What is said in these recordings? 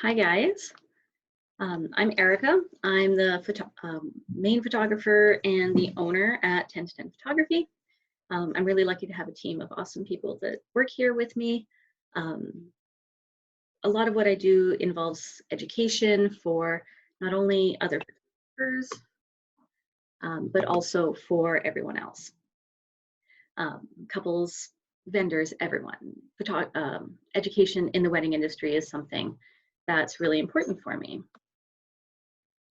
Hi guys, I'm Erica. I'm the main photographer and the owner at Ten2Ten Photography. I'm really lucky to have a team of awesome people that work here with me. A lot of what I do involves education for not only other photographers, but also for everyone else. Couples, vendors, everyone. Education in the wedding industry is something that's really important for me.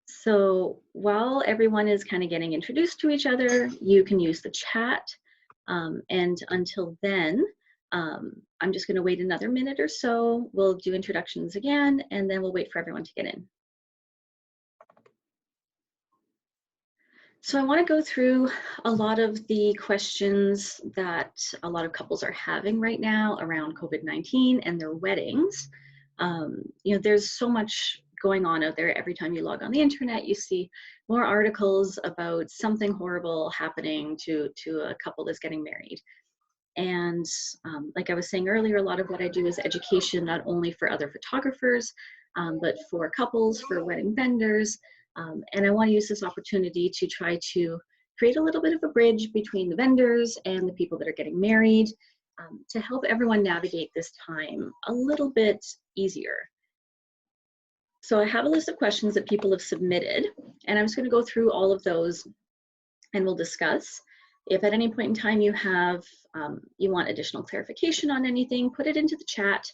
So while everyone is kind of getting introduced to each other, you can use the chat. And until then, I'm just going to wait another minute or so. We'll do introductions again, and then we'll wait for everyone to get in. So I want to go through a lot of the questions that a lot of couples are having right now around COVID-19 and their weddings. There's so much going on out there. Every time you log on the internet, you see more articles about something horrible happening to a couple that's getting married. And like I was saying earlier, a lot of what I do is education, not only for other photographers, but for couples, for wedding vendors. And I want to use this opportunity to try to create a little bit of a bridge between the vendors and the people that are getting married, to help everyone navigate this time a little bit easier. So I have a list of questions that people have submitted, and I'm just going to go through all of those and we'll discuss. If at any point in time you have, you want additional clarification on anything, put it into the chat,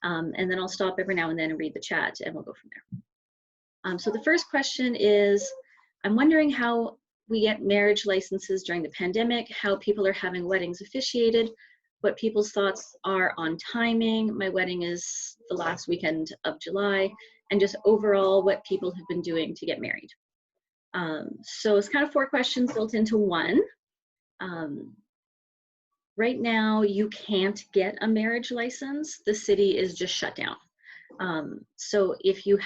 and then I'll stop every now and then and read the chat and we'll go from there. So the first question is, I'm wondering how we get marriage licenses during the pandemic, how people are having weddings officiated, what people's thoughts are on timing. My wedding is the last weekend of July, and just overall what people have been doing to get married. So it's kind of 4 questions built into one. Right now, you can't get a marriage license. The city is just shut down. So if you've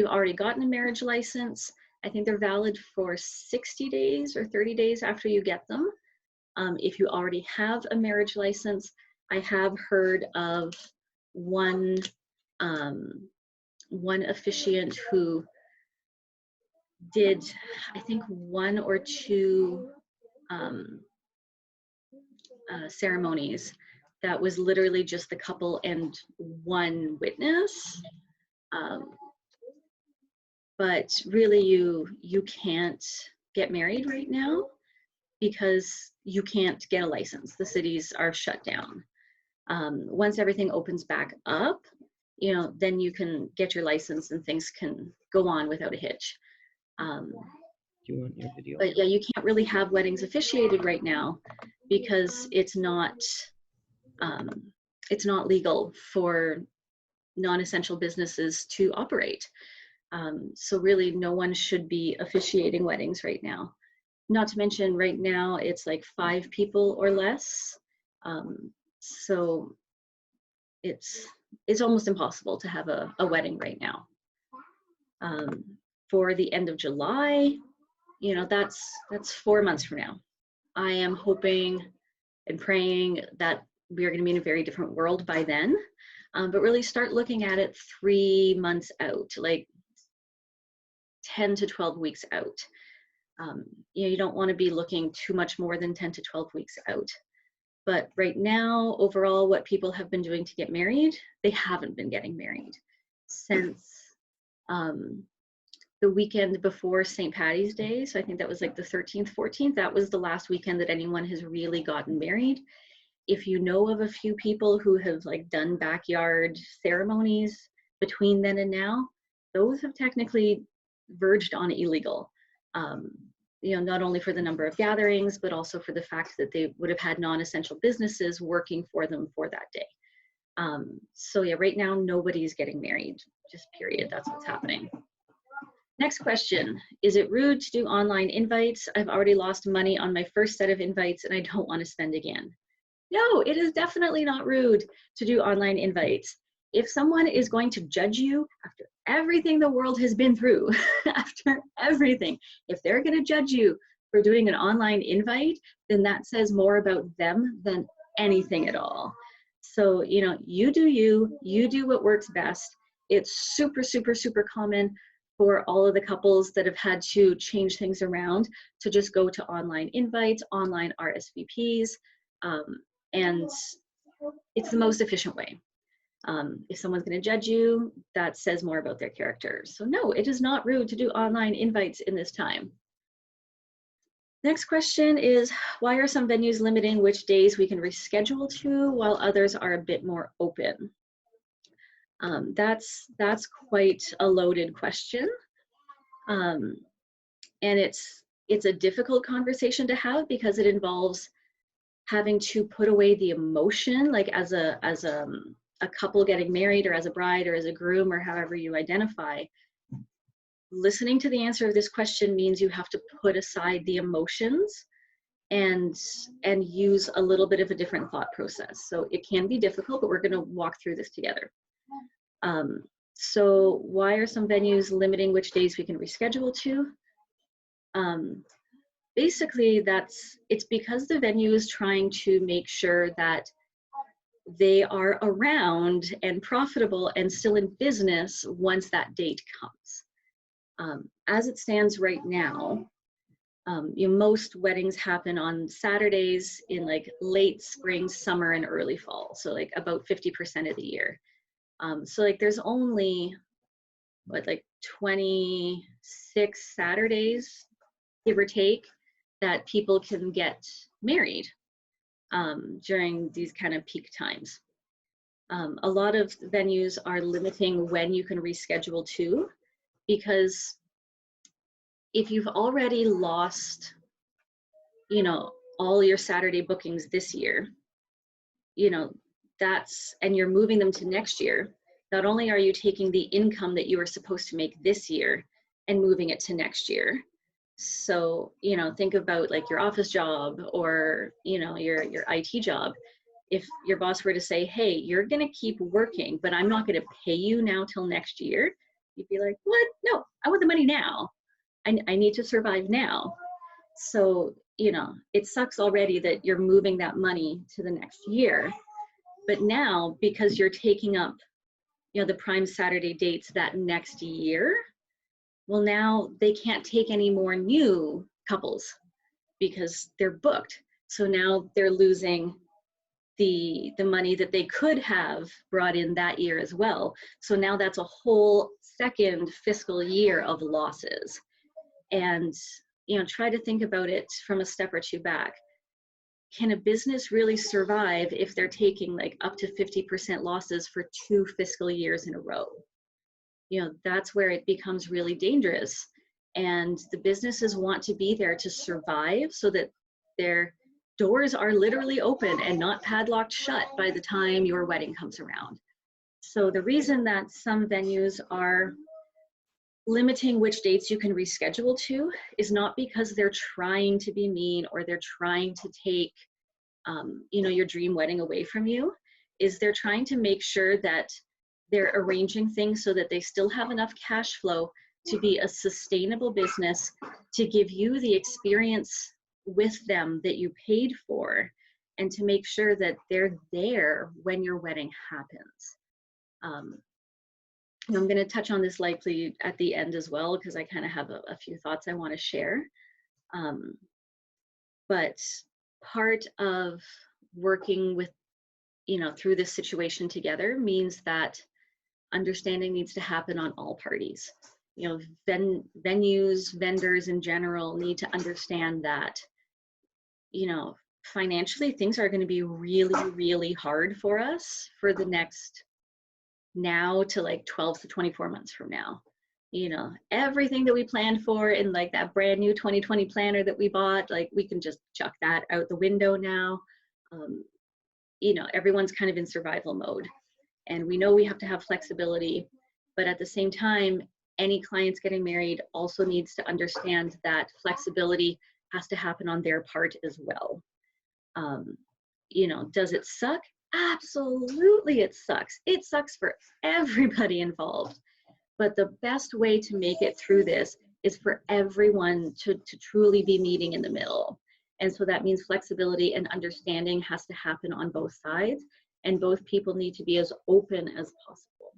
already gotten a marriage license, I think they're valid for 60 days or 30 days after you get them. If you already have a marriage license, I have heard of one officiant who did, I think, 1 or 2 ceremonies that was literally just the couple and 1 witness. But really you can't get married right now because you can't get a license. The cities are shut down. Once everything opens back up, then you can get your license and things can go on without a hitch. Do you want your video? But yeah, you can't really have weddings officiated right now because it's not legal for non-essential businesses to operate. So really no one should be officiating weddings right now. Not to mention right now it's like 5 people or less. So it's almost impossible to have a wedding right now. For the end of July, that's 4 months from now. I am hoping and praying that we are going to be in a very different world by then, but really start looking at it 3 months out, like 10 to 12 weeks out. You don't want to be looking too much more than 10 to 12 weeks out. But right now, overall, what people have been doing to get married, they haven't been getting married since the weekend before St. Patty's Day. So I think that was like the 13th, 14th. That was the last weekend that anyone has really gotten married. If you know of a few people who have like done backyard ceremonies between then and now, those have technically verged on illegal. Not only for the number of gatherings, but also for the fact that they would have had non-essential businesses working for them for that day. So yeah, right now, nobody's getting married, just period. That's what's happening. Next question, is it rude to do online invites? I've already lost money on my first set of invites and I don't want to spend again. No, it is definitely not rude to do online invites. If someone is going to judge you after everything the world has been through, after everything, if they're going to judge you for doing an online invite, then that says more about them than anything at all. So, you do you do what works best. it's super, super, super common for all of the couples that have had to change things around to just go to online invites, online RSVPs, and it's the most efficient way. If someone's going to judge you, that says more about their character. So no, it is not rude to do online invites in this time. Next question is, why are some venues limiting which days we can reschedule to while others are a bit more open? That's quite a loaded question. And it's a difficult conversation to have because it involves having to put away the emotion, like as a couple getting married, or as a bride, or as a groom, or however you identify. Listening to the answer of this question means you have to put aside the emotions and use a little bit of a different thought process. So it can be difficult, but we're going to walk through this together. So why are some venues limiting which days we can reschedule to? Basically, it's because the venue is trying to make sure that they are around and profitable and still in business once that date comes. As it stands right now, most weddings happen on Saturdays in like late spring, summer, and early fall. So like about 50% of the year. So like there's only like 26 Saturdays, give or take, that people can get married during these kind of peak times. A lot of venues are limiting when you can reschedule to, because if you've already lost, all your Saturday bookings this year, and you're moving them to next year, not only are you taking the income that you were supposed to make this year and moving it to next year. So, think about like your office job or, your IT job. If your boss were to say, hey, you're going to keep working, but I'm not going to pay you now till next year, you'd be like, what? No, I want the money now. I need to survive now. So, it sucks already that you're moving that money to the next year. But now, because you're taking up, the prime Saturday dates that next year, well, now they can't take any more new couples because they're booked. So now they're losing the money that they could have brought in that year as well. So now that's a whole second fiscal year of losses. And, try to think about it from a step or two back. Can a business really survive if they're taking like up to 50% losses for 2 fiscal years in a row? That's where it becomes really dangerous. And the businesses want to be there to survive so that their doors are literally open and not padlocked shut by the time your wedding comes around. So the reason that some venues are limiting which dates you can reschedule to is not because they're trying to be mean or they're trying to take your dream wedding away from you. Is they're trying to make sure that they're arranging things so that they still have enough cash flow to be a sustainable business, to give you the experience with them that you paid for, and to make sure that they're there when your wedding happens. I'm going to touch on this likely at the end as well, because I kind of have a few thoughts I want to share. But part of working with, through this situation together means that understanding needs to happen on all parties. Venues, vendors in general need to understand that, financially things are going to be really, really hard for us for the next now to like 12 to 24 months from now. Everything that we planned for in like that brand new 2020 planner that we bought, like we can just chuck that out the window now. Everyone's kind of in survival mode. And we know we have to have flexibility, but at the same time, any clients getting married also needs to understand that flexibility has to happen on their part as well. Does it suck? Absolutely, it sucks. It sucks for everybody involved. But the best way to make it through this is for everyone to truly be meeting in the middle. And so that means flexibility and understanding has to happen on both sides, and both people need to be as open as possible.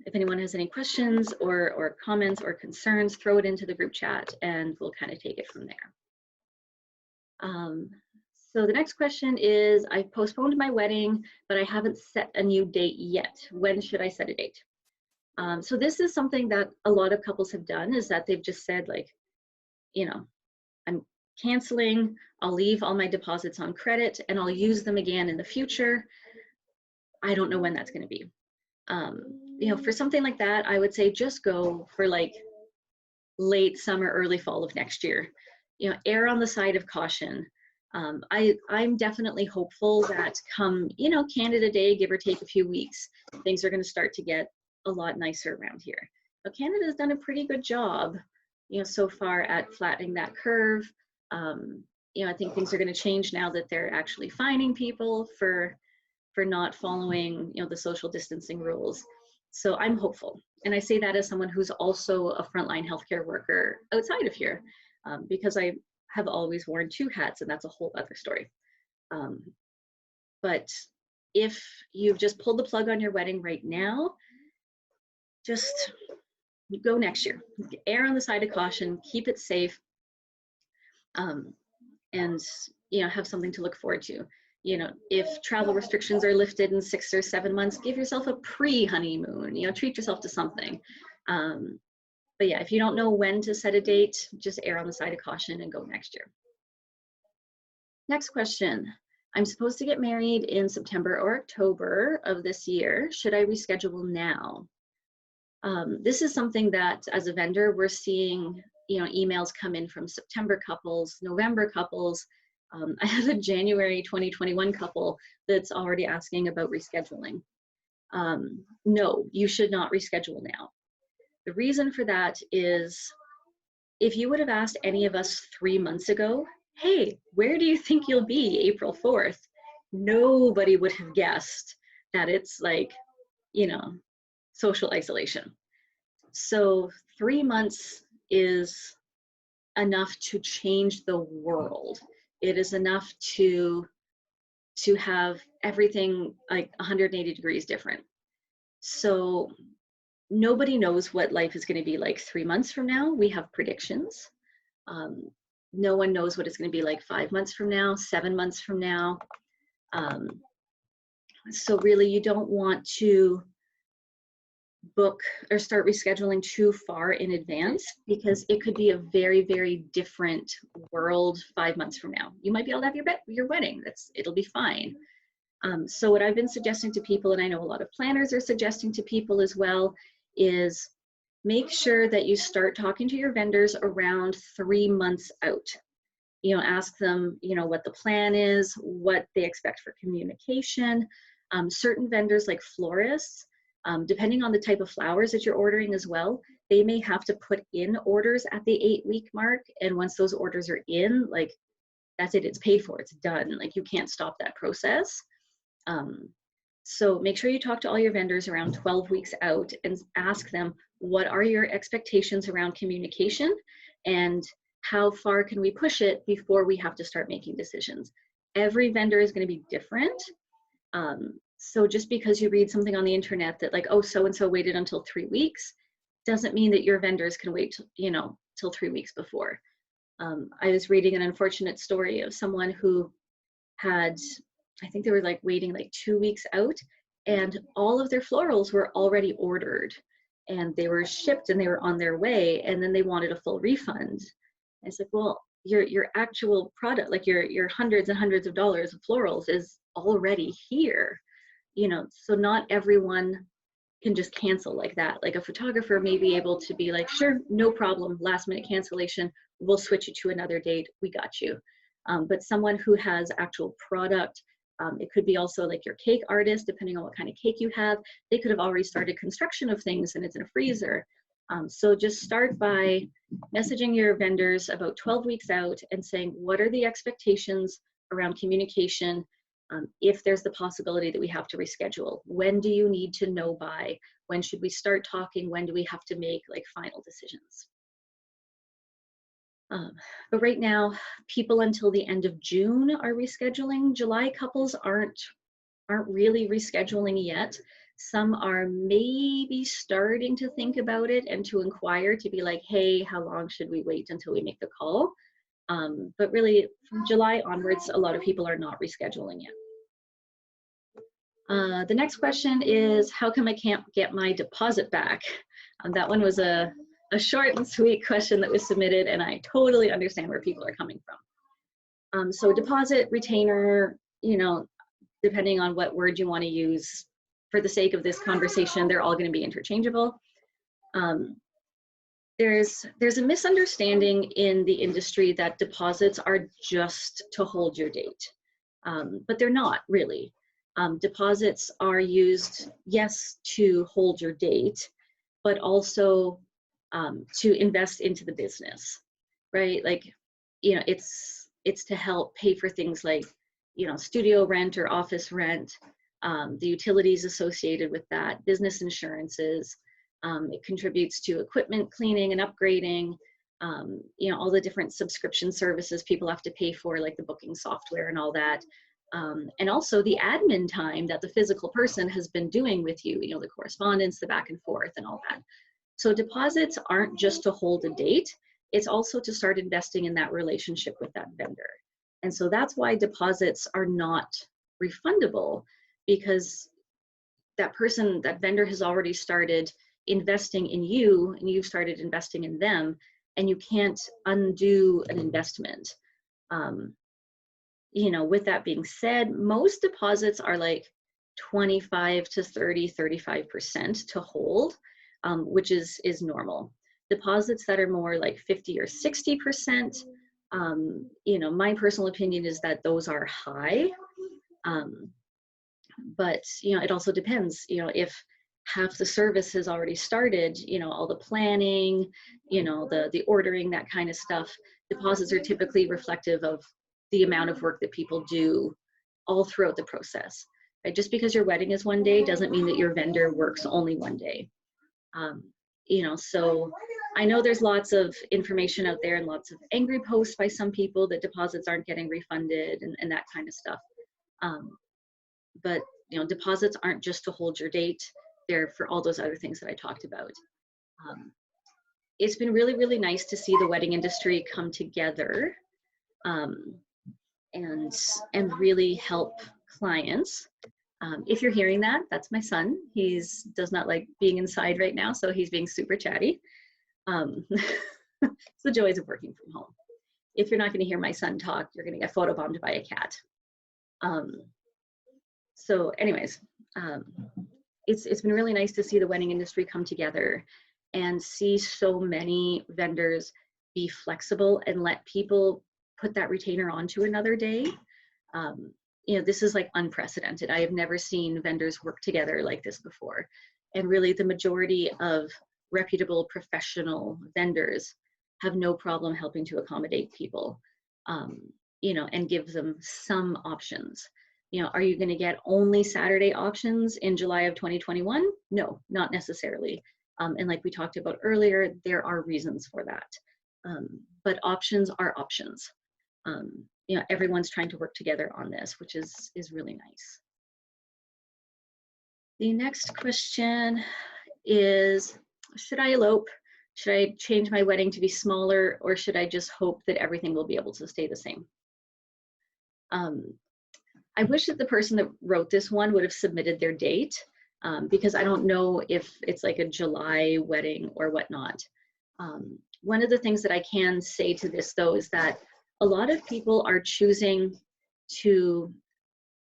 If anyone has any questions or comments or concerns, throw it into the group chat and we'll kind of take it from there. So the next question is, I postponed my wedding, but I haven't set a new date yet. When should I set a date? So this is something that a lot of couples have done, is that they've just said, like, you know, I'm canceling, I'll leave all my deposits on credit and I'll use them again in the future. I don't know when that's going to be. You know, for something like that, I would say just go for like late summer, early fall of next year. You know, err on the side of caution. I'm definitely hopeful that come, you know, Canada Day, give or take a few weeks, things are going to start to get a lot nicer around here. But Canada has done a pretty good job, you know, so far at flattening that curve. You know, I think things are going to change now that they're actually fining people for not following, you know, the social distancing rules. So I'm hopeful. And I say that as someone who's also a frontline healthcare worker outside of here, because I have always worn two hats, and that's a whole other story. But if you've just pulled the plug on your wedding right now, just go next year. Err on the side of caution, keep it safe, and, you know, have something to look forward to. You know, if travel restrictions are lifted in 6 or 7 months, give yourself a pre-honeymoon, you know, treat yourself to something. But yeah, if you don't know when to set a date, just err on the side of caution and go next year. Next question. I'm supposed to get married in September or October of this year. Should I reschedule now? This is something that as a vendor, we're seeing, you know, emails come in from September couples, November couples. I have a January 2021 couple that's already asking about rescheduling. No, you should not reschedule now. The reason for that is, if you would have asked any of us 3 months ago, hey, where do you think you'll be April 4th? Nobody would have guessed that it's like, you know, social isolation. So 3 months is enough to change the world. It is enough to have everything like 180 degrees different. So nobody knows what life is going to be like 3 months from now. We have predictions. No one knows what it's going to be like 5 months from now, 7 months from now. So really, you don't want to book or start rescheduling too far in advance, because it could be a very, very different world 5 months from now. You might be able to have your wedding. It'll be fine. So what I've been suggesting to people, and I know a lot of planners are suggesting to people as well, is make sure that you start talking to your vendors around 3 months out. You know, ask them, you know, what the plan is, what they expect for communication. Certain vendors like florists, depending on the type of flowers that you're ordering as well, they may have to put in orders at the 8-week mark. And once those orders are in, like, that's it, it's paid for, it's done. Like, you can't stop that process. So make sure you talk to all your vendors around 12 weeks out and ask them, what are your expectations around communication, and how far can we push it before we have to start making decisions? Every vendor is going to be different. So just because you read something on the internet that like, oh, so-and-so waited until 3 weeks, doesn't mean that your vendors can wait, you know, till 3 weeks before. I was reading an unfortunate story of someone who had, I think they were like waiting like 2 weeks out, and all of their florals were already ordered and they were shipped and they were on their way, and then they wanted a full refund. And it's like, well, your actual product, like your hundreds and hundreds of dollars of florals is already here, you know. So not everyone can just cancel like that. Like a photographer may be able to be like, sure, no problem, last minute cancellation, we'll switch it to another date, we got you. But someone who has actual product, it could be also like your cake artist, depending on what kind of cake you have, they could have already started construction of things and it's in a freezer. So just start by messaging your vendors about 12 weeks out and saying, what are the expectations around communication? If there's the possibility that we have to reschedule, when do you need to know by? When should we start talking? When do we have to make like final decisions? But right now, people until the end of June are rescheduling. July couples aren't really rescheduling yet. Some are maybe starting to think about it and to inquire, to be like, hey, how long should we wait until we make the call? But really, from July onwards, a lot of people are not rescheduling yet. The next question is, how come I can't get my deposit back? That one was a short and sweet question that was submitted, and I totally understand where people are coming from. So deposit, retainer, you know, depending on what word you want to use, for the sake of this conversation, they're all going to be interchangeable. There's a misunderstanding in the industry that deposits are just to hold your date, but they're not really. Deposits are used, yes, to hold your date, but also to invest into the business, right? Like, you know, it's to help pay for things like, you know, studio rent or office rent, the utilities associated with that, business insurances. It contributes to equipment cleaning and upgrading, you know, all the different subscription services people have to pay for, like the booking software and all that. And also the admin time that the physical person has been doing with you, you know, the correspondence, the back and forth and all that. So deposits aren't just to hold a date, it's also to start investing in that relationship with that vendor. And so that's why deposits are not refundable, because that person, that vendor has already started investing in you and you've started investing in them, and you can't undo an investment. You know, with that being said, most deposits are like 25 to 30, 35% to hold, which is normal. Deposits that are more like 50 or 60%, you know, my personal opinion is that those are high. But, you know, it also depends, you know, if half the service has already started, you know, all the planning, you know, the ordering, that kind of stuff. Deposits are typically reflective of the amount of work that people do all throughout the process. Right? Just because your wedding is one day doesn't mean that your vendor works only one day. You know, so I know there's lots of information out there and lots of angry posts by some people that deposits aren't getting refunded and that kind of stuff. But, you know, deposits aren't just to hold your date. They're for all those other things that I talked about. It's been really, really nice to see the wedding industry come together and really help clients. If you're hearing that, that's my son. He's does not like being inside right now, so he's being super chatty. It's the joys of working from home. If you're not going to hear my son talk, you're going to get photobombed by a cat. So anyways, it's been really nice to see the wedding industry come together and see so many vendors be flexible and let people put that retainer onto another day. You know, this is like unprecedented. I have never seen vendors work together like this before. And really the majority of reputable professional vendors have no problem helping to accommodate people, you know, and give them some options. You know, are you going to get only Saturday options in July of 2021? No, not necessarily. And like we talked about earlier, there are reasons for that. But options are options. You know, everyone's trying to work together on this, which is really nice. The next question is, should I elope? Should I change my wedding to be smaller, or should I just hope that everything will be able to stay the same? I wish that the person that wrote this one would have submitted their date, because I don't know if it's like a July wedding or whatnot. One of the things that I can say to this though is that a lot of people are choosing to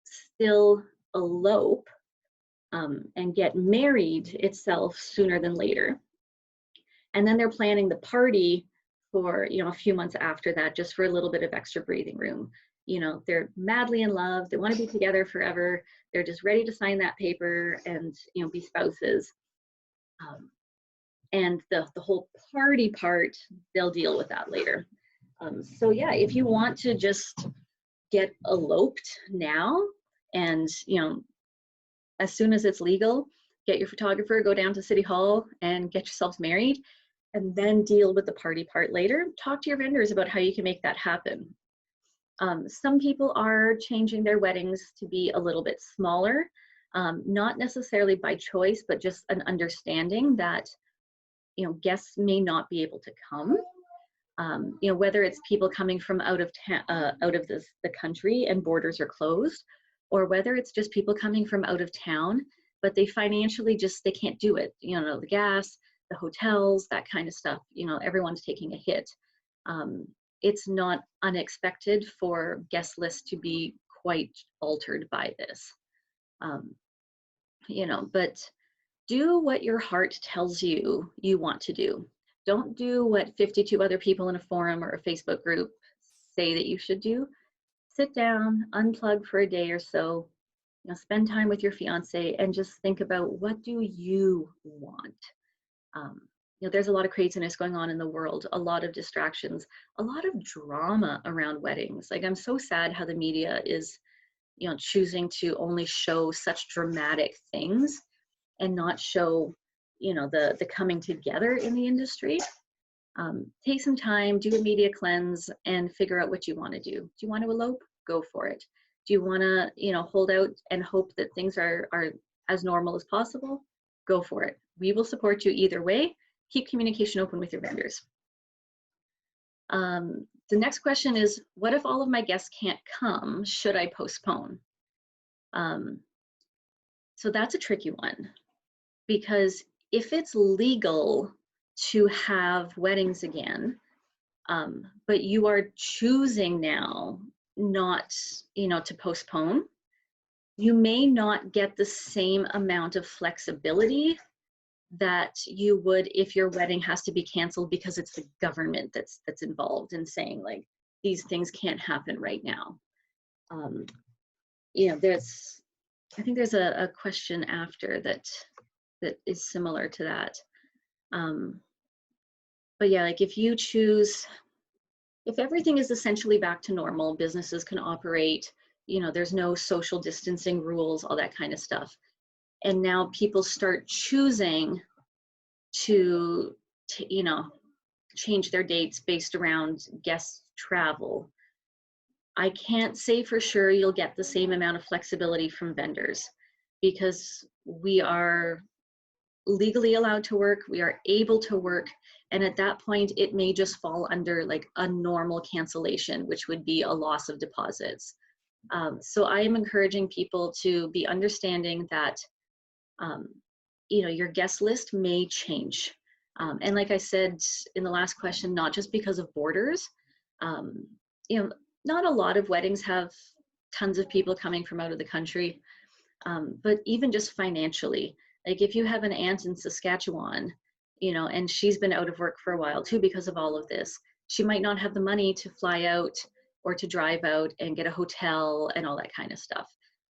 still elope and get married itself sooner than later. And then they're planning the party for, you know, a few months after that, just for a little bit of extra breathing room. You know, they're madly in love, they want to be together forever, they're just ready to sign that paper and, you know, be spouses. And the whole party part, they'll deal with that later. So yeah, if you want to just get eloped now and, you know, as soon as it's legal, get your photographer, go down to City Hall and get yourselves married, and then deal with the party part later. Talk to your vendors about how you can make that happen. Some people are changing their weddings to be a little bit smaller. not necessarily by choice, but just an understanding that, you know, guests may not be able to come. You know, whether it's people coming from out of the country and borders are closed, or whether it's just people coming from out of town, but they financially they can't do it. You know, the gas, the hotels, that kind of stuff. You know, everyone's taking a hit. It's not unexpected for guest lists to be quite altered by this. You know, but do what your heart tells you you want to do. Don't do what 52 other people in a forum or a Facebook group say that you should do. Sit down, unplug for a day or so, you know, spend time with your fiance and just think about, what do you want? You know, there's a lot of craziness going on in the world, a lot of distractions, a lot of drama around weddings. Like, I'm so sad how the media is, you know, choosing to only show such dramatic things and not show, you know, the coming together in the industry. Take some time, do a media cleanse, and figure out what you want to do. Do you want to elope? Go for it. Do you want to, you know, hold out and hope that things are as normal as possible? Go for it. We will support you either way. Keep communication open with your vendors. The next question is, what if all of my guests can't come? Should I postpone? So that's a tricky one, because if it's legal to have weddings again, but you are choosing now not, you know, to postpone, you may not get the same amount of flexibility that you would if your wedding has to be canceled because it's the government that's involved in saying, like, these things can't happen right now. You know, I think there's a question after that is similar to that. But yeah, like, if you choose, if everything is essentially back to normal, businesses can operate, you know, there's no social distancing rules, all that kind of stuff. And now people start choosing to you know, change their dates based around guest travel. I can't say for sure you'll get the same amount of flexibility from vendors, because we are legally allowed to work, we are able to work, and at that point it may just fall under like a normal cancellation, which would be a loss of deposits. So I am encouraging people to be understanding that, you know, your guest list may change. And like I said in the last question, not just because of borders. You know, not a lot of weddings have tons of people coming from out of the country, but even just financially, like, if you have an aunt in Saskatchewan, you know, and she's been out of work for a while too because of all of this, she might not have the money to fly out or to drive out and get a hotel and all that kind of stuff.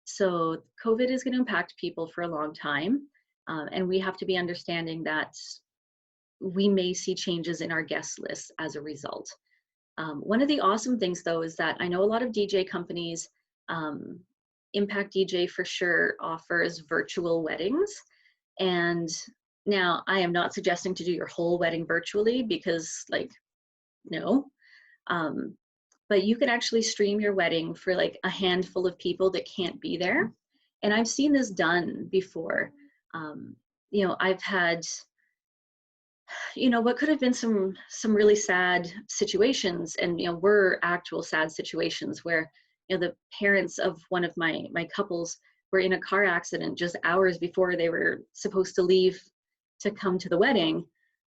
So COVID is going to impact people for a long time. And we have to be understanding that we may see changes in our guest lists as a result. One of the awesome things, though, is that I know a lot of DJ companies, Impact DJ for sure offers virtual weddings. And now I am not suggesting to do your whole wedding virtually, because, like, no. But you can actually stream your wedding for like a handful of people that can't be there. And I've seen this done before. You know, I've had, you know, what could have been some really sad situations, and, you know, were actual sad situations where, you know, the parents of one of my couples were in a car accident just hours before they were supposed to leave to come to the wedding.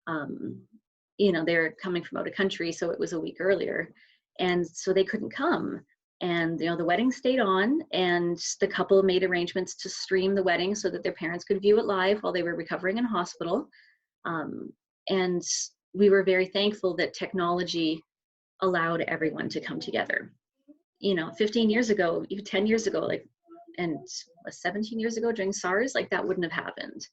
You know, they're coming from out of country, so it was a week earlier, and so they couldn't come. And, you know, the wedding stayed on, and the couple made arrangements to stream the wedding so that their parents could view it live while they were recovering in hospital. And we were very thankful that technology allowed everyone to come together. You know, 15 years ago, even 10 years ago, like, and 17 years ago during SARS, like, that wouldn't have happened.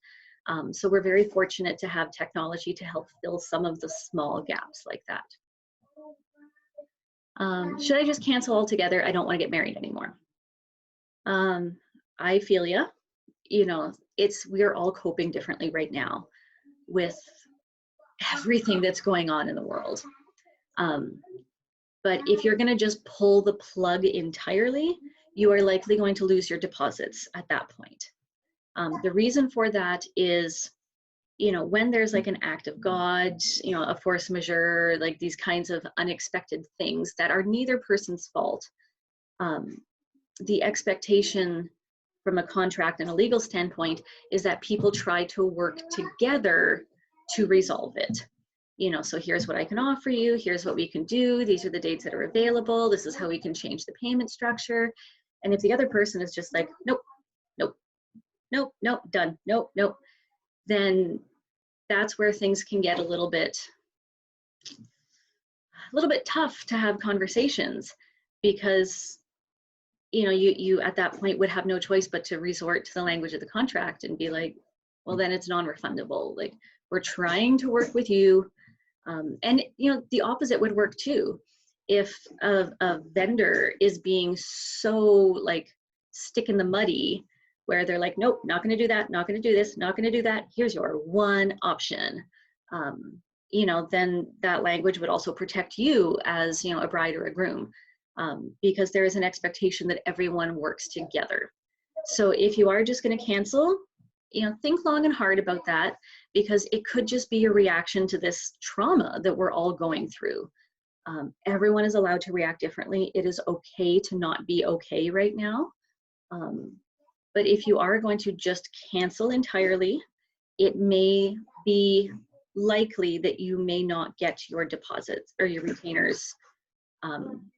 So we're very fortunate to have technology to help fill some of the small gaps like that. Should I just cancel altogether? I don't want to get married anymore. I feel ya. You know, we're all coping differently right now with everything that's going on in the world. But if you're going to just pull the plug entirely, you are likely going to lose your deposits at that point. The reason for that is, when there's like an act of God, a force majeure, like these kinds of unexpected things that are neither person's fault, the expectation from a contract and a legal standpoint is that people try to work together to resolve it. So here's what I can offer you, here's what we can do, these are the dates that are available, this is how we can change the payment structure. And if the other person is just like, nope, nope, nope, nope, done, nope, nope, then that's where things can get a little bit tough to have conversations, because you at that point would have no choice but to resort to the language of the contract and be like, well, then it's non-refundable. Like, we're trying to work with you. And the opposite would work too. If a vendor is being so like stick in the muddy, where they're like, nope, not going to do that, not going to do this, not going to do that, here's your one option, then that language would also protect you as a bride or a groom, because there is an expectation that everyone works together. So if you are just going to cancel, think long and hard about that, because it could just be a reaction to this trauma that we're all going through. Everyone is allowed to react differently. It is okay to not be okay right now. But if you are going to just cancel entirely, it may be likely that you may not get your deposits or your retainers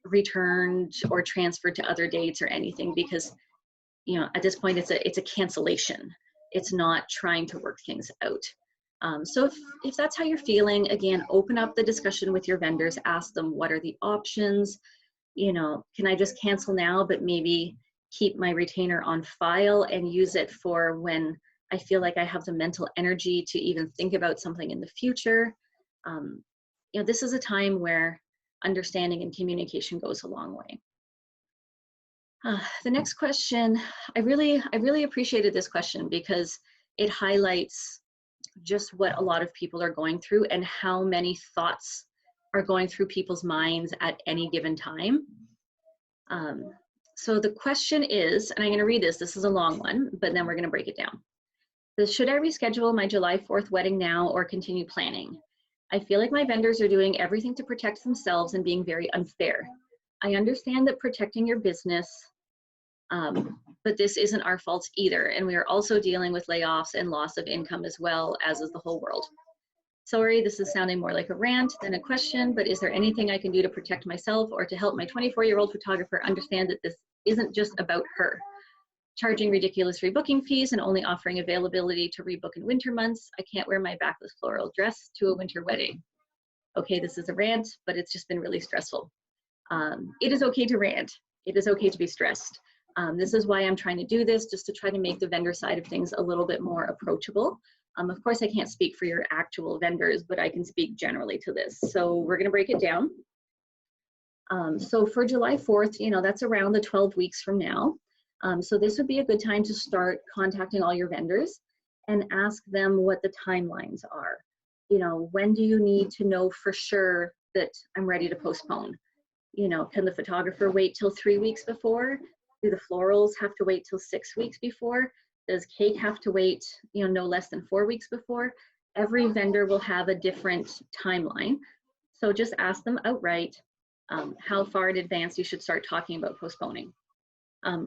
returned or transferred to other dates or anything, because at this point it's a cancellation. It's not trying to work things out. So if that's how you're feeling, again, open up the discussion with your vendors, ask them what are the options. Can I just cancel now, but maybe keep my retainer on file and use it for when I feel like I have the mental energy to even think about something in the future. This is a time where understanding and communication goes a long way. The next question, I really appreciated this question, because it highlights just what a lot of people are going through and how many thoughts are going through people's minds at any given time. So the question is, and I'm going to read this is a long one, but then we're going to break it down. Should I reschedule my July 4th wedding now or continue planning? I feel like my vendors are doing everything to protect themselves and being very unfair. I understand that protecting your business, but this isn't our fault either. And we are also dealing with layoffs and loss of income as well, as is the whole world. Sorry, this is sounding more like a rant than a question, but is there anything I can do to protect myself or to help my 24-year-old photographer understand that this isn't just about her? Charging ridiculous rebooking fees and only offering availability to rebook in winter months. I can't wear my backless floral dress to a winter wedding. Okay, this is a rant, but it's just been really stressful. It is okay to rant. It is okay to be stressed. This is why I'm trying to do this, just to try to make the vendor side of things a little bit more approachable. Of course, I can't speak for your actual vendors, but I can speak generally to this. So we're gonna break it down. So for July 4th, that's around the 12 weeks from now. So this would be a good time to start contacting all your vendors and ask them what the timelines are. When do you need to know for sure that I'm ready to postpone? Can the photographer wait till 3 weeks before? Do the florals have to wait till 6 weeks before? Does cake have to wait, no less than 4 weeks before? Every vendor will have a different timeline. So just ask them outright how far in advance you should start talking about postponing.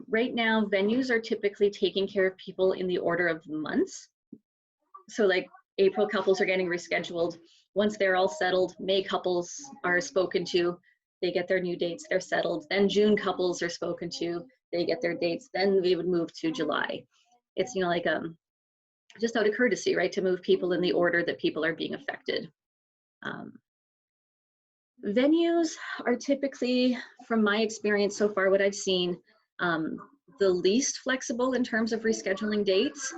Right now, venues are typically taking care of people in the order of months. So like April couples are getting rescheduled. Once they're all settled, May couples are spoken to, they get their new dates, they're settled. Then June couples are spoken to, they get their dates, then we would move to July. It's, like just out of courtesy, right, to move people in the order that people are being affected. Venues are typically, from my experience so far, what I've seen, the least flexible in terms of rescheduling dates.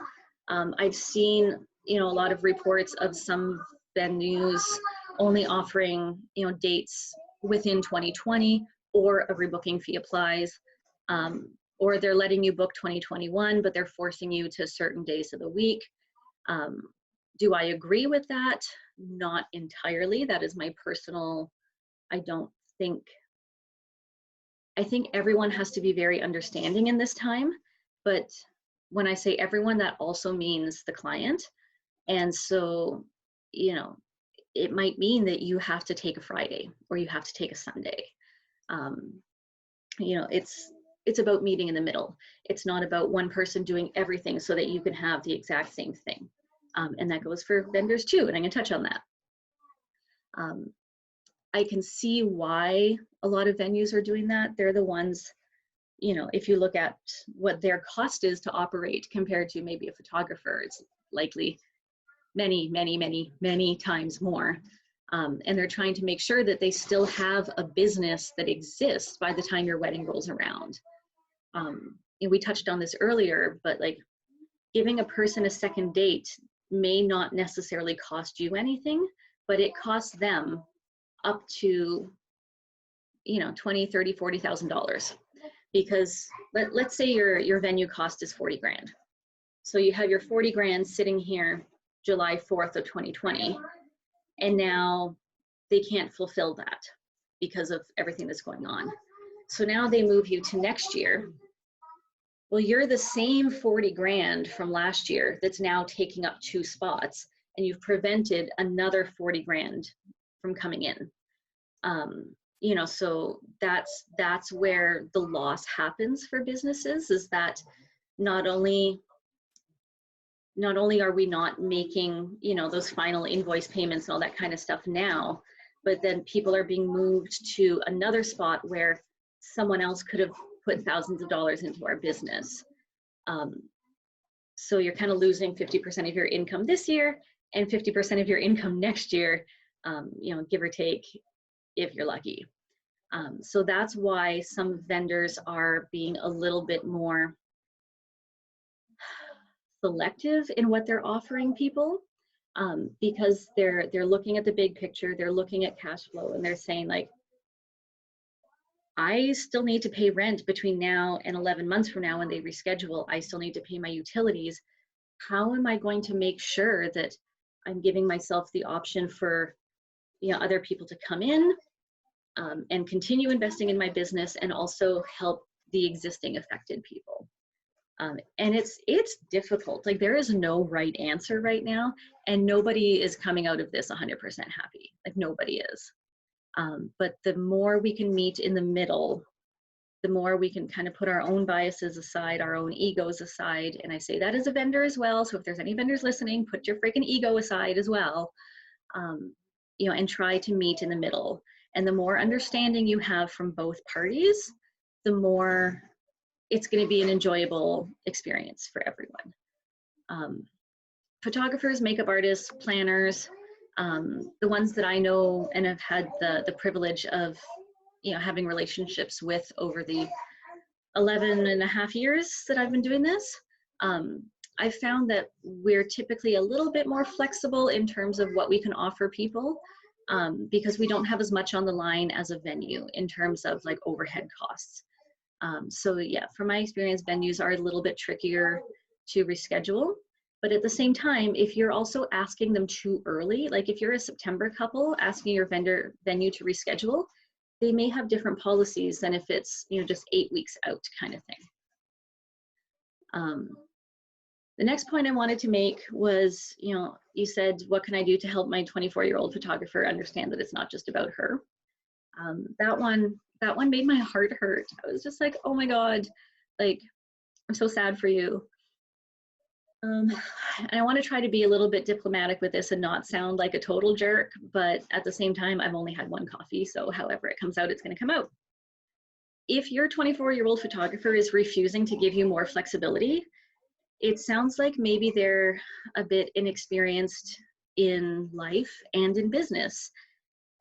I've seen, a lot of reports of some venues only offering, dates within 2020, or a rebooking fee applies, or they're letting you book 2021, but they're forcing you to certain days of the week. Do I agree with that? Not entirely. That is my personal, I think everyone has to be very understanding in this time, but when I say everyone, that also means the client. And so, you know, it might mean that you have to take a Friday or you have to take a Sunday. Um, you know, it's about meeting in the middle. It's not about one person doing everything so that you can have the exact same thing. And that goes for vendors too, and I'm gonna touch on that. I can see why a lot of venues are doing that. They're the ones, you know, if you look at what their cost is to operate compared to maybe a photographer, it's likely many, many, many, many times more. And they're trying to make sure that they still have a business that exists by the time your wedding rolls around. And we touched on this earlier, but like giving a person a second date may not necessarily cost you anything, but it costs them up to, you know, $20, $30, $40,000. Because let's say your venue cost is 40 grand. So you have your 40 grand sitting here July 4th of 2020, and now they can't fulfill that because of everything that's going on. So now they move you to next year. Well, you're the same 40 grand from last year that's now taking up 2 spots, and you've prevented another 40 grand from coming in. You know, so that's where the loss happens for businesses, is that not only are we not making, you know, those final invoice payments and all that kind of stuff now, but then people are being moved to another spot where someone else could have put thousands of dollars into our business. So you're kind of losing 50% of your income this year and 50% of your income next year, you know, give or take, if you're lucky. So that's why some vendors are being a little bit more selective in what they're offering people, because they're looking at the big picture, they're looking at cash flow, and they're saying like, I still need to pay rent between now and 11 months from now when they reschedule. I still need to pay my utilities. How am I going to make sure that I'm giving myself the option for, you know, other people to come in and continue investing in my business and also help the existing affected people? And it's difficult. Like, there is no right answer right now, and nobody is coming out of this 100% happy. Like, nobody is. But the more we can meet in the middle, the more we can kind of put our own biases aside, our own egos aside. And I say that as a vendor as well. So if there's any vendors listening, put your freaking ego aside as well, you know, and try to meet in the middle. And the more understanding you have from both parties, the more it's going to be an enjoyable experience for everyone. Photographers, makeup artists, planners, the ones that I know and have had the privilege of, you know, having relationships with over the 11 and a half years that I've been doing this, I've found that we're typically a little bit more flexible in terms of what we can offer people, because we don't have as much on the line as a venue in terms of like overhead costs. So yeah, from my experience, venues are a little bit trickier to reschedule. But at the same time, if you're also asking them too early, like if you're a September couple asking your venue to reschedule, they may have different policies than if it's, you know, just 8 weeks out kind of thing. The next point I wanted to make was, you know, you said, what can I do to help my 24-year-old photographer understand that it's not just about her? That one made my heart hurt. I was just like, oh my God, like, I'm so sad for you. And I want to try to be a little bit diplomatic with this and not sound like a total jerk, but at the same time, I've only had one coffee, so however it comes out, it's going to come out. If your 24-year-old photographer is refusing to give you more flexibility, it sounds like maybe they're a bit inexperienced in life and in business.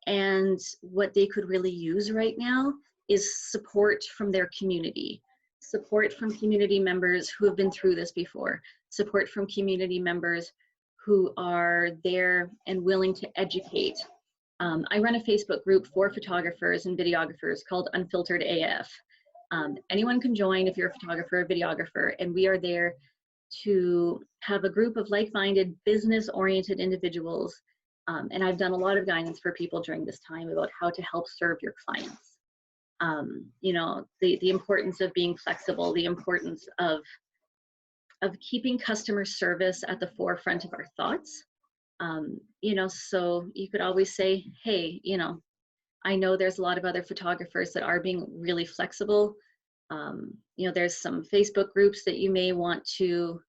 And what they could really use right now is support from their community, support from community members who have been through this before, support from community members who are there and willing to educate. I run a Facebook group for photographers and videographers called Unfiltered AF. Anyone can join if you're a photographer or videographer, and we are there to have a group of like-minded, business-oriented individuals. And I've done a lot of guidance for people during this time about how to help serve your clients. You know, the importance of being flexible, the importance of of keeping customer service at the forefront of our thoughts. So you could always say, hey, I know there's a lot of other photographers that are being really flexible. There's some Facebook groups that you may want to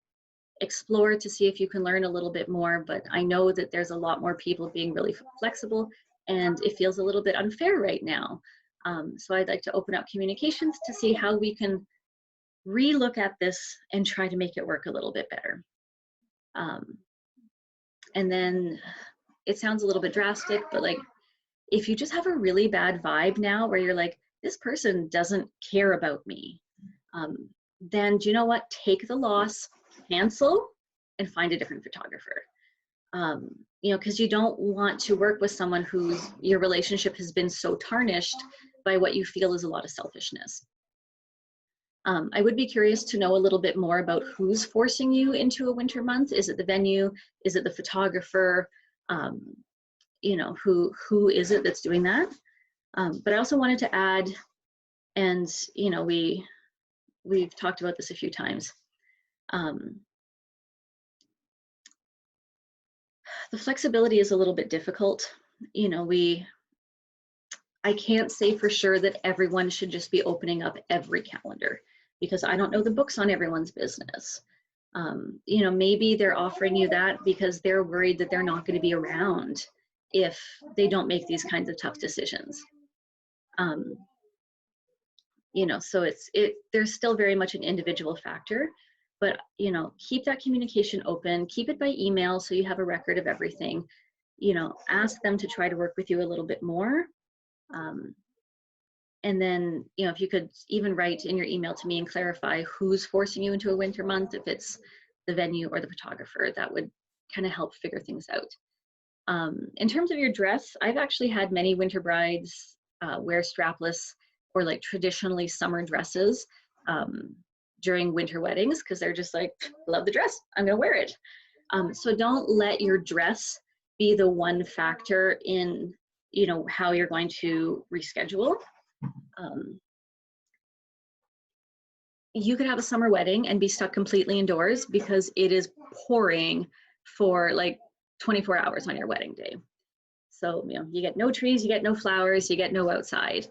explore to see if you can learn a little bit more, but I know that there's a lot more people being really flexible, and it feels a little bit unfair right now. So I'd like to open up communications to see how we can relook at this and try to make it work a little bit better. And then it sounds a little bit drastic, but like, if you just have a really bad vibe now where you're like, this person doesn't care about me, then do you know what? Take the loss, cancel, and find a different photographer. Because you don't want to work with someone whose your relationship has been so tarnished by what you feel is a lot of selfishness. I would be curious to know a little bit more about who's forcing you into a winter month. Is it the venue? Is it the photographer? Who is it that's doing that? But I also wanted to add, and we've talked about this a few times. The flexibility is a little bit difficult. I can't say for sure that everyone should just be opening up every calendar, because I don't know the books on everyone's business. Maybe they're offering you that because they're worried that they're not going to be around if they don't make these kinds of tough decisions. So there's still very much an individual factor, but keep that communication open, keep it by email so you have a record of everything. Ask them to try to work with you a little bit more. And then, if you could even write in your email to me and clarify who's forcing you into a winter month, if it's the venue or the photographer, that would kind of help figure things out. In terms of your dress, I've actually had many winter brides wear strapless or like traditionally summer dresses during winter weddings, because they're just like, love the dress, I'm gonna wear it. So don't let your dress be the one factor in how you're going to reschedule. You could have a summer wedding and be stuck completely indoors because it is pouring for like 24 hours on your wedding day. So, you get no trees, you get no flowers, you get no outside.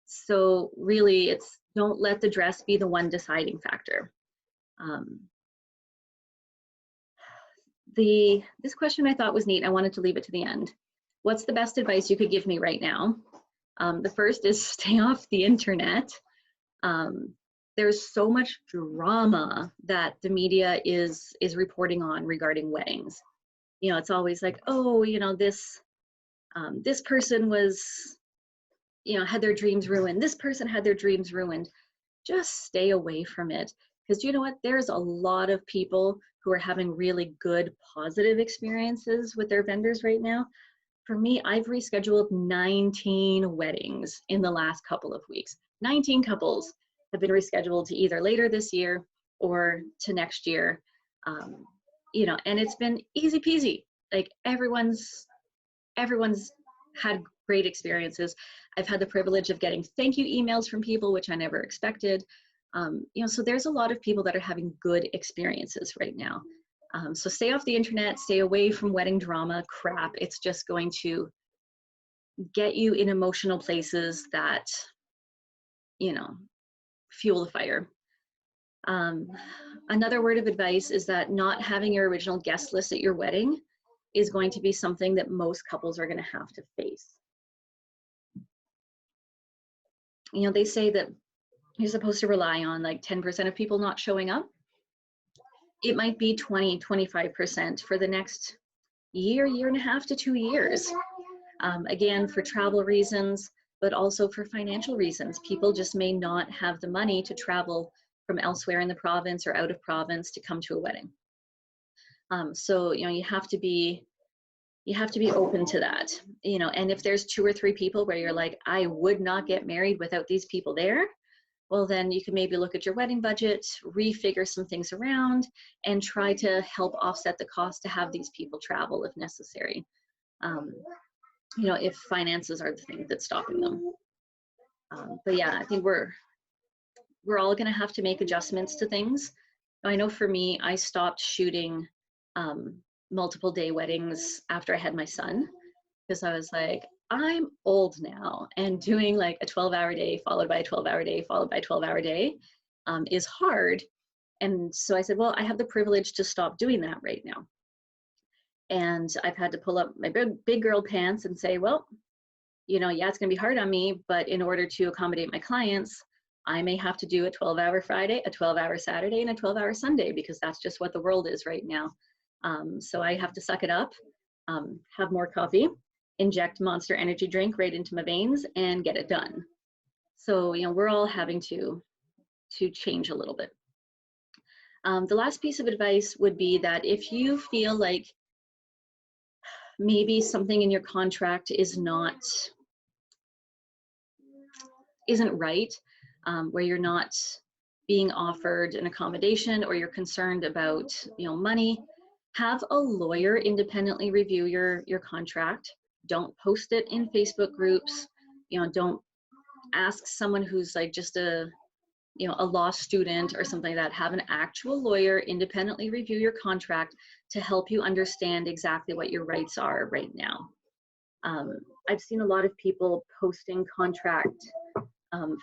So really, don't let the dress be the one deciding factor. This question I thought was neat. I wanted to leave it to the end. What's the best advice you could give me right now? The first is stay off the internet. There's so much drama that the media is reporting on regarding weddings. It's always like, oh, this person was, had their dreams ruined. This person had their dreams ruined. Just stay away from it. Because you know what? There's a lot of people who are having really good, positive experiences with their vendors right now. For me, I've rescheduled 19 weddings in the last couple of weeks. 19 couples have been rescheduled to either later this year or to next year. And it's been easy peasy. Like everyone's had great experiences. I've had the privilege of getting thank you emails from people, which I never expected. So there's a lot of people that are having good experiences right now. So stay off the internet, stay away from wedding drama crap. It's just going to get you in emotional places that, fuel the fire. Another word of advice is that not having your original guest list at your wedding is going to be something that most couples are going to have to face. They say that you're supposed to rely on like 10% of people not showing up. It might be 20, 25% for the next year and a half to 2 years. Again, for travel reasons, but also for financial reasons. People just may not have the money to travel from elsewhere in the province or out of province to come to a wedding. So, you have to be open to that, and if there's 2 or 3 people where you're like, I would not get married without these people there, well, then you can maybe look at your wedding budget, refigure some things around, and try to help offset the cost to have these people travel if necessary. If finances are the thing that's stopping them. But yeah, I think we're all going to have to make adjustments to things. I know for me, I stopped shooting multiple day weddings after I had my son, because I was like, I'm old now, and doing like a 12-hour day followed by a 12-hour day followed by a 12-hour day is hard. And so I said, well, I have the privilege to stop doing that right now. And I've had to pull up my big girl pants and say, well, you know, yeah, it's going to be hard on me, but in order to accommodate my clients, I may have to do a 12-hour Friday, a 12-hour Saturday, and a 12-hour Sunday, because that's just what the world is right now. So I have to suck it up, have more coffee, inject Monster energy drink right into my veins, and get it done. So, you know, we're all having to change a little bit. The last piece of advice would be that if you feel like maybe something in your contract isn't right, where you're not being offered an accommodation, or you're concerned about, you know, money, have a lawyer independently review your contract. Don't post it in Facebook groups. You know, don't ask someone who's like just a law student or something like that. Have an actual lawyer independently review your contract to help you understand exactly what your rights are right now. I've seen a lot of people posting contract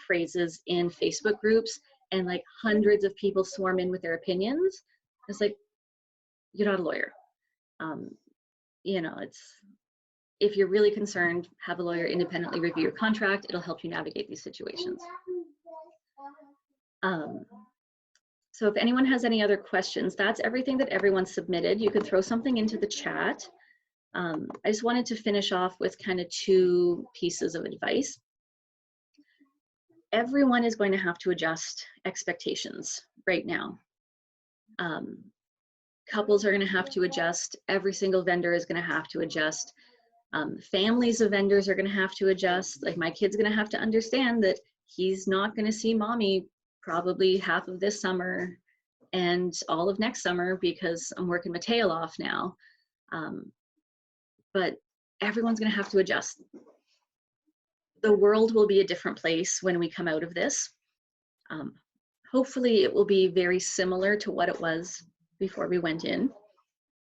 phrases in Facebook groups, and like hundreds of people swarm in with their opinions. It's like, you're not a lawyer. You know, if you're really concerned, have a lawyer independently review your contract. It'll help you navigate these situations. So if anyone has any other questions, that's everything that everyone submitted. You could throw something into the chat. I just wanted to finish off with kind of two pieces of advice. Everyone is going to have to adjust expectations right now. Couples are going to have to adjust. Every single vendor is going to have to adjust. Families of vendors are going to have to adjust. Like, my kid's going to have to understand that he's not going to see mommy probably half of this summer and all of next summer, because I'm working my tail off now. But everyone's going to have to adjust. The world will be a different place when we come out of this. Hopefully it will be very similar to what it was before we went in,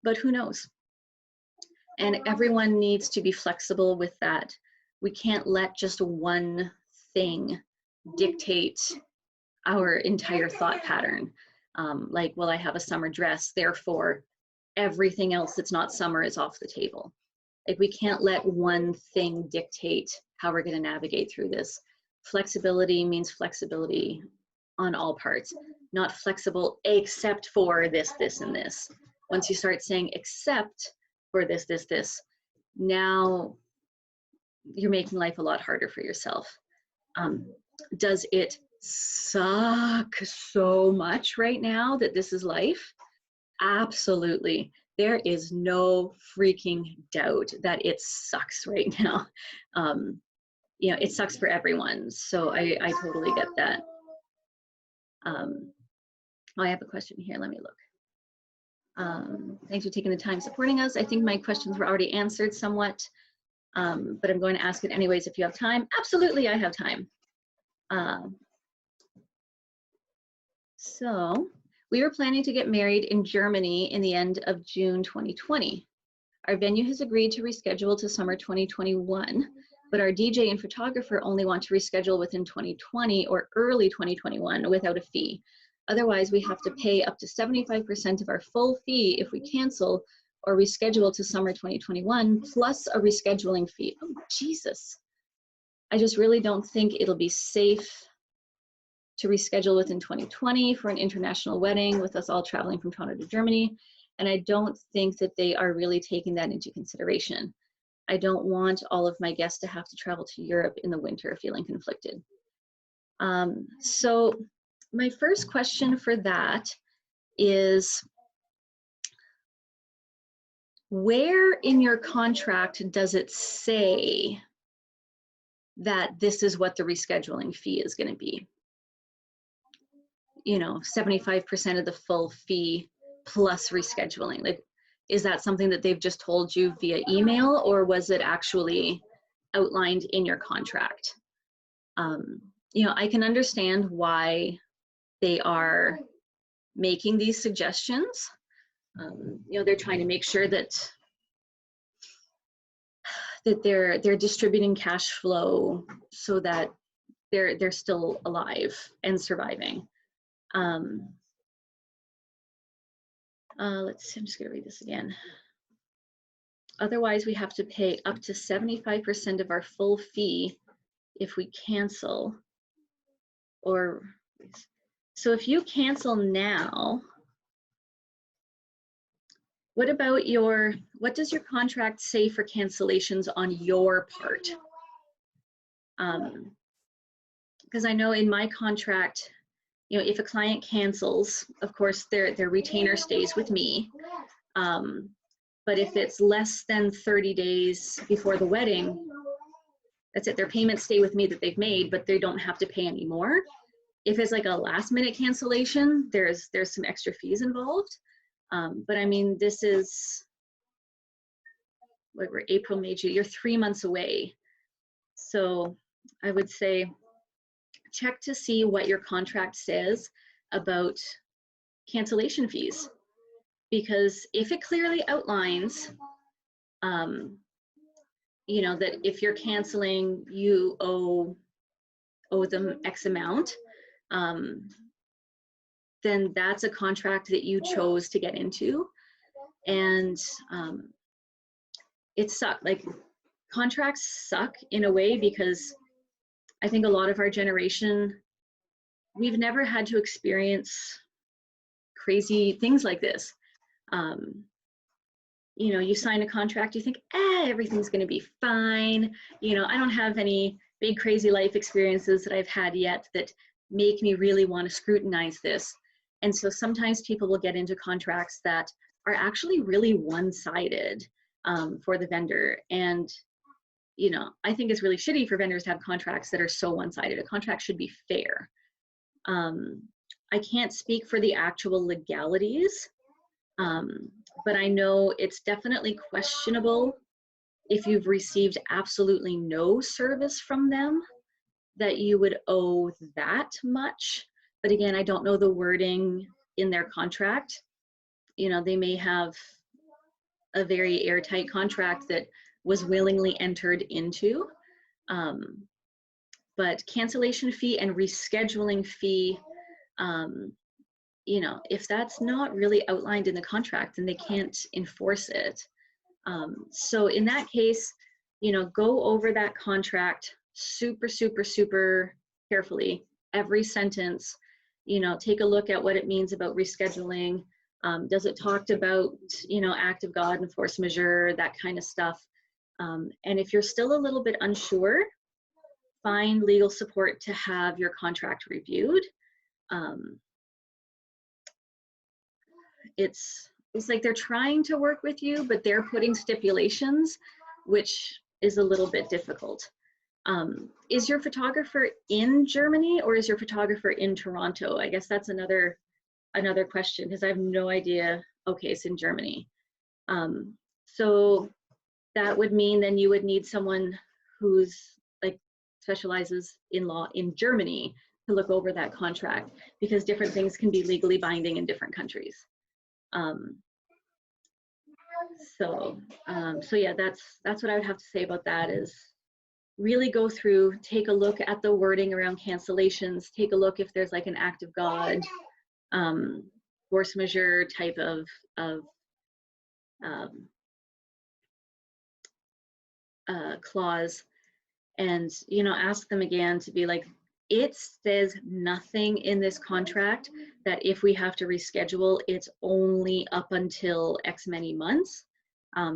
but who knows? And everyone needs to be flexible with that. We can't let just one thing dictate our entire thought pattern. Like, well, I have a summer dress, therefore everything else that's not summer is off the table. Like, we can't let one thing dictate how we're going to navigate through this. Flexibility means flexibility on all parts, not flexible except for this, this, and this. Once you start saying except for this, this, this, now you're making life a lot harder for yourself. Does it suck so much right now that this is life? Absolutely. There is no freaking doubt that it sucks right now. You know, it sucks for everyone. So I totally get that. I have a question here. Let me look. Thanks for taking the time supporting us. I think my questions were already answered somewhat, but I'm going to ask it anyways if you have time. Absolutely, I have time. So we were planning to get married in Germany in the end of June 2020. Our venue has agreed to reschedule to summer 2021, but our DJ and photographer only want to reschedule within 2020 or early 2021 without a fee. Otherwise, we have to pay up to 75% of our full fee if we cancel or reschedule to summer 2021, plus a rescheduling fee. Oh, Jesus. I just really don't think it'll be safe to reschedule within 2020 for an international wedding with us all traveling from Toronto to Germany. And I don't think that they are really taking that into consideration. I don't want all of my guests to have to travel to Europe in the winter feeling conflicted. So my first question for that is, where in your contract does it say that this is what the rescheduling fee is going to be? You know, 75% of the full fee plus rescheduling. Like, is that something that they've just told you via email, or was it actually outlined in your contract? You know, I can understand why they are making these suggestions. You know, they're trying to make sure that they're distributing cash flow so that they're still alive and surviving. Let's see, I'm just gonna read this again. Otherwise, we have to pay up to 75% of our full fee if we cancel. Or, so if you cancel now, what about what does your contract say for cancellations on your part? Because I know in my contract, you know, if a client cancels, of course, their retainer stays with me. But if it's less than 30 days before the wedding, that's it. Their payments stay with me that they've made, but they don't have to pay anymore. If it's like a last minute cancellation, there's some extra fees involved. But I mean, this is, what, we're April, May, June, you're 3 months away. So I would say check to see what your contract says about cancellation fees. Because if it clearly outlines, you know, that if you're canceling, you owe them X amount, then that's a contract that you chose to get into. And it sucks. Like, contracts suck in a way because I think a lot of our generation, we've never had to experience crazy things like this. You know, you sign a contract, you think, everything's going to be fine. You know, I don't have any big crazy life experiences that I've had yet that make me really want to scrutinize this. And so sometimes people will get into contracts that are actually really one-sided for the vendor. And, you know, I think it's really shitty for vendors to have contracts that are so one-sided. A contract should be fair. I can't speak for the actual legalities, but I know it's definitely questionable if you've received absolutely no service from them that you would owe that much. But again, I don't know the wording in their contract. You know, they may have a very airtight contract that was willingly entered into. But cancellation fee and rescheduling fee, you know, if that's not really outlined in the contract, then they can't enforce it. So in that case, you know, go over that contract super, super, super carefully, every sentence, you know, take a look at what it means about rescheduling. Does it talk about, you know, act of God and force majeure, that kind of stuff. And if you're still a little bit unsure, find legal support to have your contract reviewed. It's like they're trying to work with you, but they're putting stipulations, which is a little bit difficult. Is your photographer in Germany or is your photographer in Toronto? I guess that's another question, because I have no idea. Okay, it's in Germany. So that would mean then you would need someone who's like specializes in law in Germany to look over that contract, because different things can be legally binding in different countries. So yeah, that's what I would have to say about that, is really go through, take a look at the wording around cancellations, take a look if there's like an act of God, force majeure type of clause, and, you know, ask them again to be like, it says nothing in this contract that if we have to reschedule, it's only up until X many months.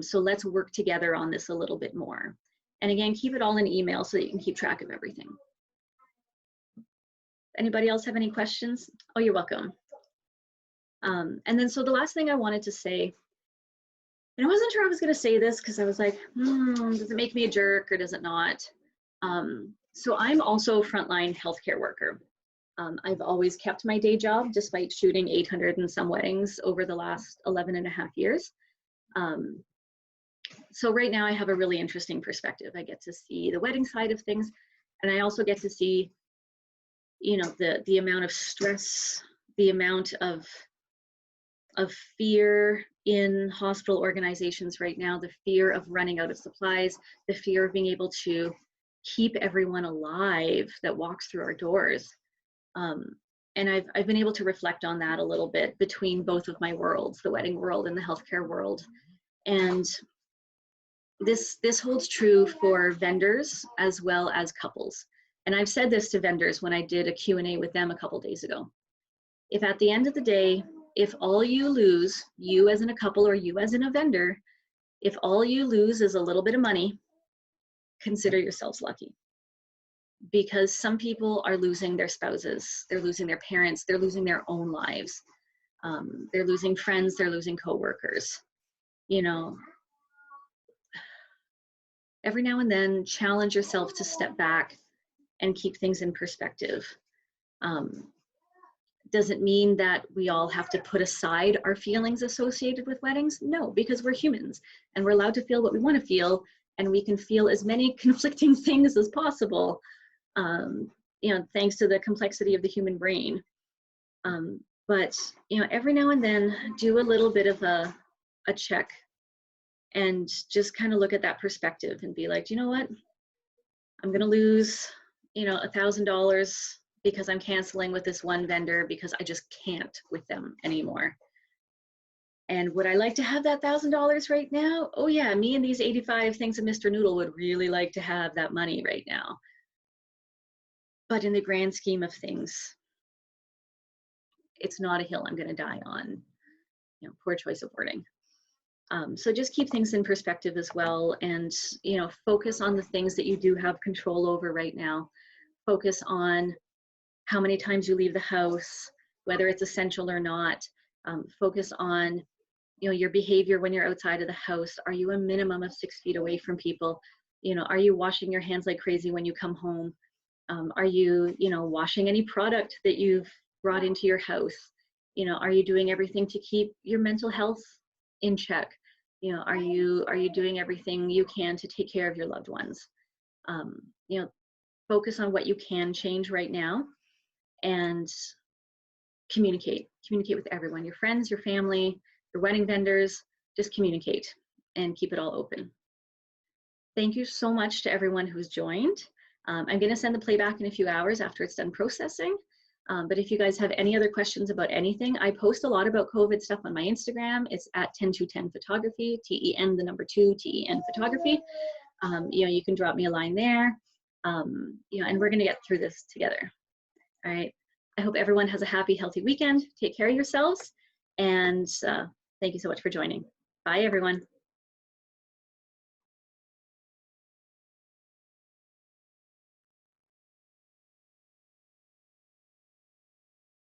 So let's work together on this a little bit more. And again, keep it all in email so that you can keep track of everything. Anybody else have any questions? Oh, you're welcome. And then, so the last thing I wanted to say, and I wasn't sure I was going to say this because I was like, does it make me a jerk or does it not? So I'm also a frontline healthcare worker. I've always kept my day job despite shooting 800 and some weddings over the last 11 and a half years. So right now I have a really interesting perspective. I get to see the wedding side of things, and I also get to see, you know, the amount of stress, the amount of of fear in hospital organizations right now, the fear of running out of supplies, the fear of being able to keep everyone alive that walks through our doors. And I've been able to reflect on that a little bit between both of my worlds, the wedding world and the healthcare world. And this holds true for vendors as well as couples. And I've said this to vendors when I did a Q&A with them a couple days ago. If at the end of the day, if all you lose, you as in a couple or you as in a vendor, if all you lose is a little bit of money, consider yourselves lucky. Because some people are losing their spouses, they're losing their parents, they're losing their own lives. They're losing friends, they're losing coworkers. You know, every now and then challenge yourself to step back and keep things in perspective. Doesn't mean that we all have to put aside our feelings associated with weddings. No, because we're humans and we're allowed to feel what we want to feel, and we can feel as many conflicting things as possible, you know, thanks to the complexity of the human brain. But, you know, every now and then do a little bit of a check and just kind of look at that perspective and be like, you know what, I'm going to lose, you know, $1,000 because I'm canceling with this one vendor because I just can't with them anymore. And would I like to have that $1,000 right now? Oh yeah, me and these 85 things of Mr. Noodle would really like to have that money right now. But in the grand scheme of things, it's not a hill I'm going to die on. You know, poor choice of wording. So just keep things in perspective as well, and you know, focus on the things that you do have control over right now. Focus on how many times you leave the house, whether it's essential or not. Focus on, you know, your behavior when you're outside of the house. Are you a minimum of 6 feet away from people? You know, are you washing your hands like crazy when you come home? Are you, you know, washing any product that you've brought into your house? You know, are you doing everything to keep your mental health in check? You know, are you doing everything you can to take care of your loved ones? You know, focus on what you can change right now, and communicate with everyone, your friends, your family, your wedding vendors. Just communicate and keep it all open. Thank you so much to everyone who's joined. I'm going to send the playback in a few hours after it's done processing. But if you guys have any other questions about anything, I post a lot about COVID stuff on my Instagram. It's at Ten2Ten Photography, TEN the number 2, TEN Photography. You know, you can drop me a line there. You know, and we're going to get through this together. All right. I hope everyone has a happy, healthy weekend. Take care of yourselves. And thank you so much for joining. Bye, everyone.